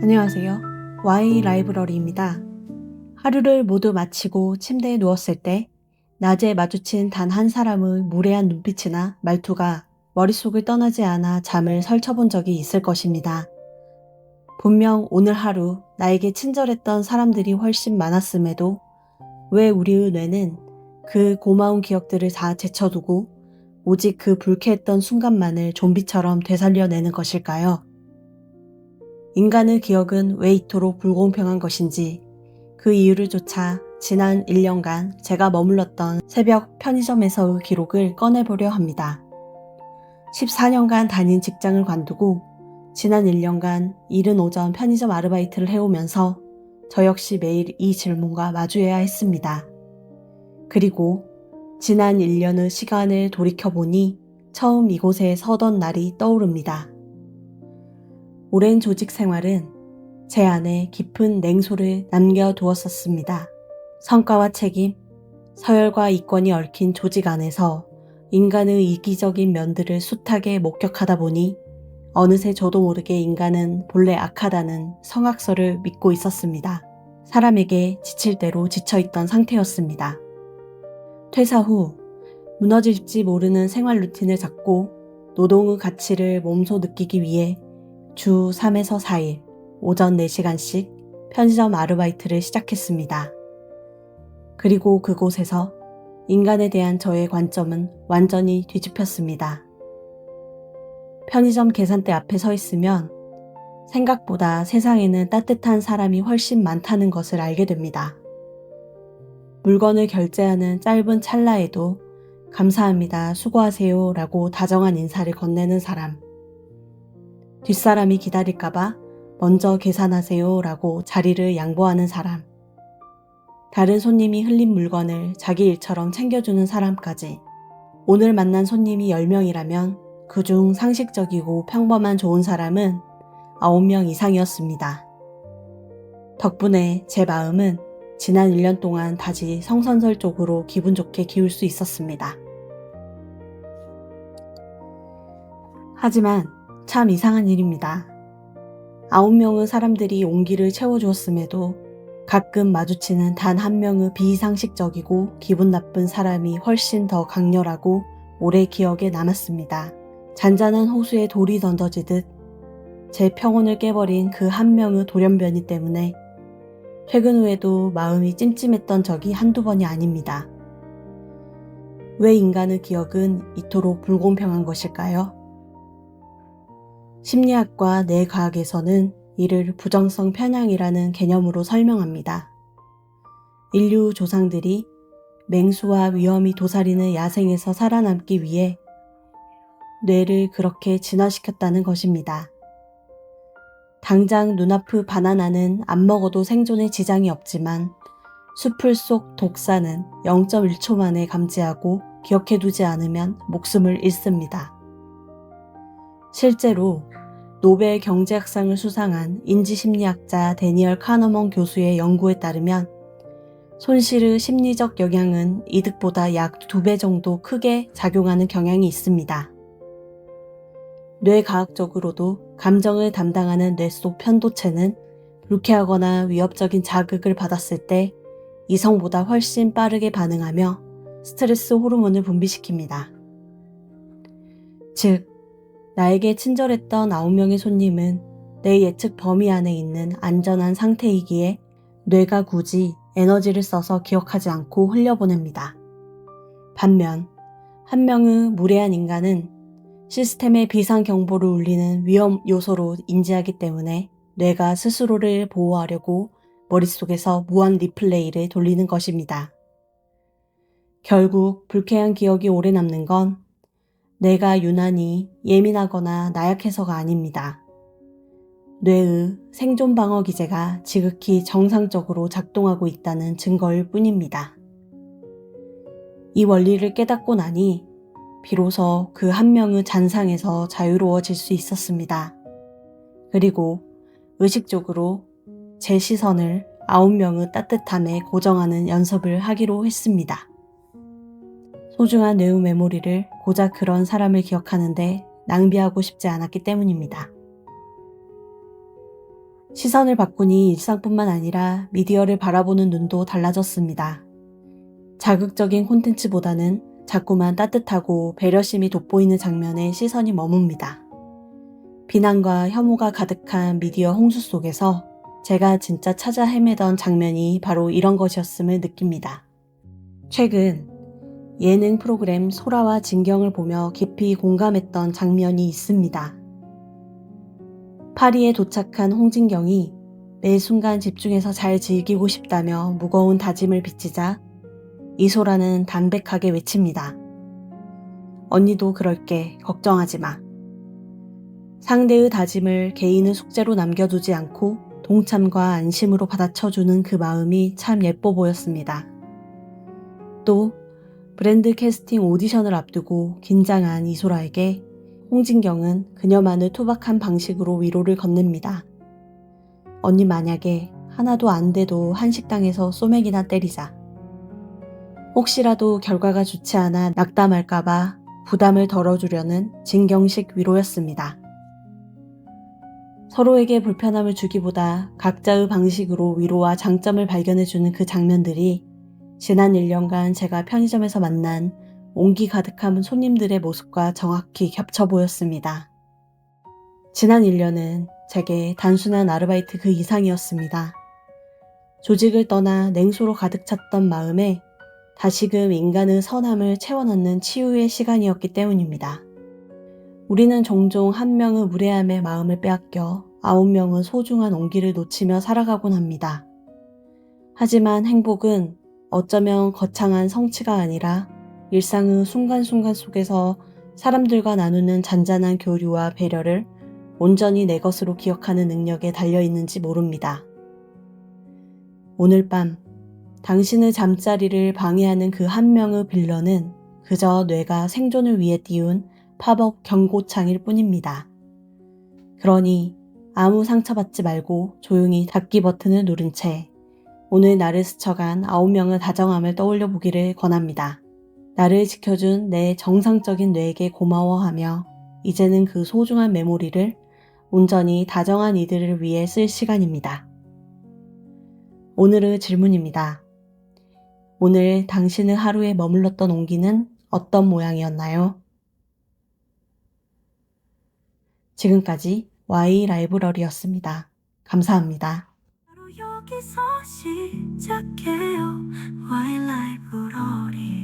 안녕하세요. Y 라이브러리입니다. 하루를 모두 마치고 침대에 누웠을 때 낮에 마주친 단 한 사람의 무례한 눈빛이나 말투가 머릿속을 떠나지 않아 잠을 설쳐본 적이 있을 것입니다. 분명 오늘 하루 나에게 친절했던 사람들이 훨씬 많았음에도 왜 우리의 뇌는 그 고마운 기억들을 다 제쳐두고 오직 그 불쾌했던 순간만을 좀비처럼 되살려내는 것일까요? 인간의 기억은 왜 이토록 불공평한 것인지 그 이유를 쫓아 지난 1년간 제가 머물렀던 새벽 편의점에서의 기록을 꺼내보려 합니다. 14년간 다닌 직장을 관두고 지난 1년간 이른 오전 편의점 아르바이트를 해오면서 저 역시 매일 이 질문과 마주해야 했습니다. 그리고 지난 1년의 시간을 돌이켜보니 처음 이곳에 서던 날이 떠오릅니다. 오랜 조직 생활은 제 안에 깊은 냉소를 남겨두었었습니다. 성과와 책임, 서열과 이권이 얽힌 조직 안에서 인간의 이기적인 면들을 숱하게 목격하다 보니 어느새 저도 모르게 인간은 본래 악하다는 성악설을 믿고 있었습니다. 사람에게 지칠 대로 지쳐있던 상태였습니다. 퇴사 후 무너질지 모르는 생활 루틴을 잡고 노동의 가치를 몸소 느끼기 위해 주 3에서 4일 오전 4시간씩 편의점 아르바이트를 시작했습니다. 그리고 그곳에서 인간에 대한 저의 관점은 완전히 뒤집혔습니다. 편의점 계산대 앞에 서 있으면 생각보다 세상에는 따뜻한 사람이 훨씬 많다는 것을 알게 됩니다. 물건을 결제하는 짧은 찰나에도 감사합니다, 수고하세요 라고 다정한 인사를 건네는 사람. 뒷사람이 기다릴까봐 먼저 계산하세요 라고 자리를 양보하는 사람. 다른 손님이 흘린 물건을 자기 일처럼 챙겨주는 사람까지. 오늘 만난 손님이 10명이라면 그중 상식적이고 평범한 좋은 사람은 9명 이상이었습니다. 덕분에 제 마음은 지난 1년 동안 다시 성선설 쪽으로 기분 좋게 기울 수 있었습니다. 하지만 참 이상한 일입니다. 9명의 사람들이 온기를 채워주었음에도 가끔 마주치는 단 한 명의 비상식적이고 기분 나쁜 사람이 훨씬 더 강렬하고 오래 기억에 남았습니다. 잔잔한 호수에 돌이 던져지듯 제 평온을 깨버린 그 한 명의 돌연변이 때문에 퇴근 후에도 마음이 찜찜했던 적이 한두 번이 아닙니다. 왜 인간의 기억은 이토록 불공평한 것일까요? 심리학과 뇌과학에서는 이를 부정성 편향이라는 개념으로 설명합니다. 인류 조상들이 맹수와 위험이 도사리는 야생에서 살아남기 위해 뇌를 그렇게 진화시켰다는 것입니다. 당장 눈앞의 바나나는 안 먹어도 생존에 지장이 없지만 수풀 속 독사는 0.1초 만에 감지하고 기억해두지 않으면 목숨을 잃습니다. 실제로 노벨 경제학상을 수상한 인지심리학자 데니얼 카너먼 교수의 연구에 따르면 손실의 심리적 영향은 이득보다 약 2배 정도 크게 작용하는 경향이 있습니다. 뇌과학적으로도 감정을 담당하는 뇌 속 편도체는 불쾌하거나 위협적인 자극을 받았을 때 이성보다 훨씬 빠르게 반응하며 스트레스 호르몬을 분비시킵니다. 즉, 나에게 친절했던 9명의 손님은 내 예측 범위 안에 있는 안전한 상태이기에 뇌가 굳이 에너지를 써서 기억하지 않고 흘려보냅니다. 반면 한 명의 무례한 인간은 시스템의 비상 경보를 울리는 위험 요소로 인지하기 때문에 뇌가 스스로를 보호하려고 머릿속에서 무한 리플레이를 돌리는 것입니다. 결국 불쾌한 기억이 오래 남는 건 내가 유난히 예민하거나 나약해서가 아닙니다. 뇌의 생존 방어 기제가 지극히 정상적으로 작동하고 있다는 증거일 뿐입니다. 이 원리를 깨닫고 나니 비로소 그 한 명의 잔상에서 자유로워질 수 있었습니다. 그리고 의식적으로 제 시선을 9명의 따뜻함에 고정하는 연습을 하기로 했습니다. 소중한 뇌의 메모리를 고작 그런 사람을 기억하는데 낭비하고 싶지 않았기 때문입니다. 시선을 바꾸니 일상뿐만 아니라 미디어를 바라보는 눈도 달라졌습니다. 자극적인 콘텐츠보다는 자꾸만 따뜻하고 배려심이 돋보이는 장면에 시선이 머뭅니다. 비난과 혐오가 가득한 미디어 홍수 속에서 제가 진짜 찾아 헤매던 장면이 바로 이런 것이었음을 느낍니다. 최근 예능 프로그램 소라와 진경을 보며 깊이 공감했던 장면이 있습니다. 파리에 도착한 홍진경이 매 순간 집중해서 잘 즐기고 싶다며 무거운 다짐을 비치자 이소라는 담백하게 외칩니다. 언니도 그럴게, 걱정하지 마. 상대의 다짐을 개인의 숙제로 남겨두지 않고 동참과 안심으로 받아쳐주는 그 마음이 참 예뻐 보였습니다. 또 브랜드 캐스팅 오디션을 앞두고 긴장한 이소라에게 홍진경은 그녀만을 투박한 방식으로 위로를 건넵니다. 언니 만약에 하나도 안 돼도 한식당에서 소맥이나 때리자. 혹시라도 결과가 좋지 않아 낙담할까봐 부담을 덜어주려는 진경식 위로였습니다. 서로에게 불편함을 주기보다 각자의 방식으로 위로와 장점을 발견해주는 그 장면들이 지난 1년간 제가 편의점에서 만난 온기 가득한 손님들의 모습과 정확히 겹쳐 보였습니다. 지난 1년은 제게 단순한 아르바이트 그 이상이었습니다. 조직을 떠나 냉소로 가득 찼던 마음에 다시금 인간의 선함을 채워넣는 치유의 시간이었기 때문입니다. 우리는 종종 한 명의 무례함에 마음을 빼앗겨 9명의 소중한 온기를 놓치며 살아가곤 합니다. 하지만 행복은 어쩌면 거창한 성취가 아니라 일상의 순간순간 속에서 사람들과 나누는 잔잔한 교류와 배려를 온전히 내 것으로 기억하는 능력에 달려있는지 모릅니다. 오늘 밤 당신의 잠자리를 방해하는 그 한 명의 빌런은 그저 뇌가 생존을 위해 띄운 팝업 경고창일 뿐입니다. 그러니 아무 상처받지 말고 조용히 닫기 버튼을 누른 채 오늘 나를 스쳐간 9명의 다정함을 떠올려 보기를 권합니다. 나를 지켜준 내 정상적인 뇌에게 고마워하며 이제는 그 소중한 메모리를 온전히 다정한 이들을 위해 쓸 시간입니다. 오늘의 질문입니다. 오늘 당신의 하루에 머물렀던 온기는 어떤 모양이었나요? 지금까지 Y 라이브러리였습니다. 감사합니다. 바로 여기서 시작해요. Y 라이브러리